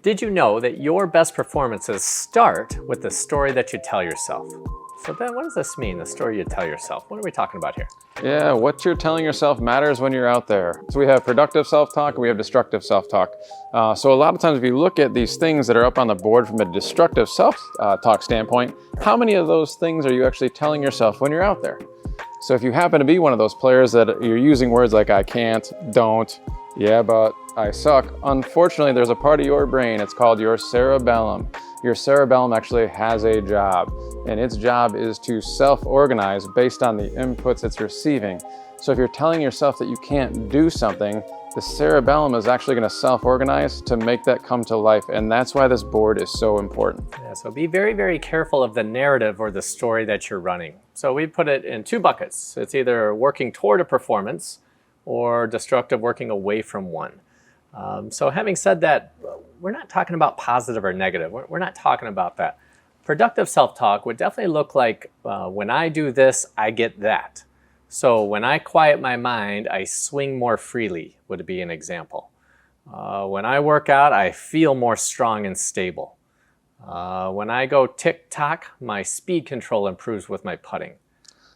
Did you know that your best performances start with the story that you tell yourself? So Ben, what does this mean, the story you tell yourself? What are we talking about here? Yeah, what you're telling yourself matters when you're out there. So we have productive self-talk and we have destructive self-talk. So a lot of times if you look at these things that are up on the board from a destructive self-talk standpoint, how many of those things are you actually telling yourself when you're out there? So if you happen to be one of those players that you're using words like I can't, don't, yeah, but I suck, unfortunately there's a part of your brain, it's called your cerebellum. Your cerebellum actually has a job, and its job is to self-organize based on the inputs it's receiving. So if you're telling yourself that you can't do something, the cerebellum is actually going to self-organize to make that come to life, and that's why this board is so important. Yeah, so be very, very careful of the narrative or the story that you're running. So we put it in two buckets. It's either working toward a performance or destructive, working away from one. So having said that, we're not talking about positive or negative. We're not talking about that. Productive self-talk would definitely look like when I do this, I get that. So when I quiet my mind, I swing more freely, would be an example. When I work out, I feel more strong and stable. When I go tick-tock, my speed control improves with my putting.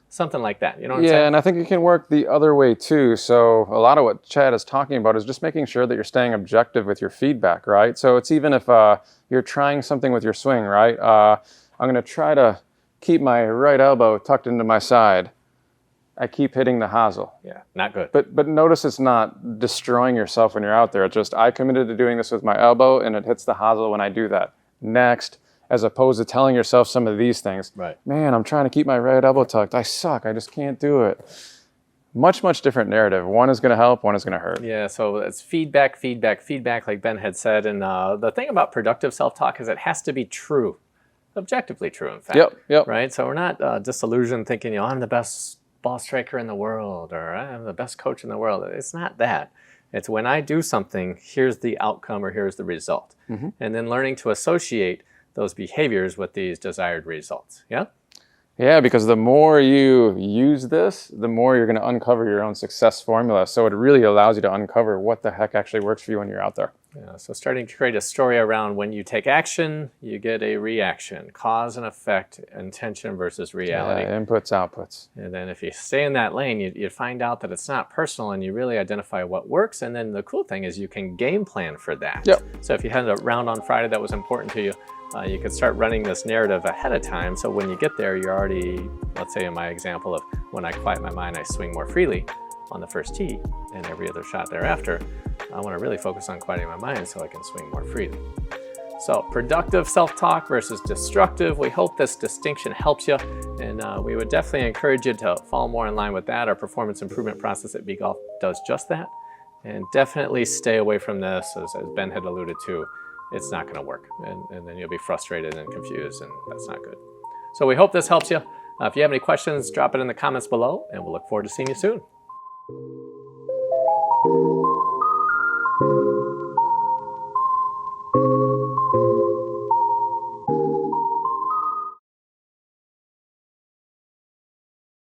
Something like that, you know what I'm saying? Yeah, and I think it can work the other way too. So a lot of what Chad is talking about is just making sure that you're staying objective with your feedback, right? So it's even if you're trying something with your swing, right? I'm going to try to keep my right elbow tucked into my side. I keep hitting the hosel. Yeah, not good. But notice it's not destroying yourself when you're out there. It's just I committed to doing this with my elbow and it hits the hosel when I do that. Next. As opposed to telling yourself some of these things. Right. Man, I'm trying to keep my right elbow tucked. I suck. I just can't do it. Much, much different narrative. One is going to help, one is going to hurt. Yeah, so it's feedback, feedback, feedback, like Ben had said. And the thing about productive self-talk is it has to be true, objectively true, in fact. Yep. Right? So we're not disillusioned thinking, I'm the best ball striker in the world or I'm the best coach in the world. It's not that. It's when I do something, here's the outcome or here's the result. Mm-hmm. And then learning to associate those behaviors with these desired results. Yeah? Yeah, because the more you use this, the more you're going to uncover your own success formula. So it really allows you to uncover what the heck actually works for you when you're out there. Yeah, so starting to create a story around when you take action, you get a reaction, cause and effect, intention versus reality. Yeah, inputs, outputs. And then if you stay in that lane, you find out that it's not personal and you really identify what works. And then the cool thing is you can game plan for that. Yep. So if you had a round on Friday that was important to you, you could start running this narrative ahead of time. So when you get there, you're already, let's say in my example of when I quiet my mind, I swing more freely on the first tee and every other shot thereafter. I want to really focus on quieting my mind so I can swing more freely. So productive self-talk versus destructive. We hope this distinction helps you. And we would definitely encourage you to fall more in line with that. Our performance improvement process at B-Golf does just that. And definitely stay away from this, as Ben had alluded to. It's not going to work, and then you'll be frustrated and confused, and that's not good. So we hope this helps you. If you have any questions, drop it in the comments below, and we'll look forward to seeing you soon.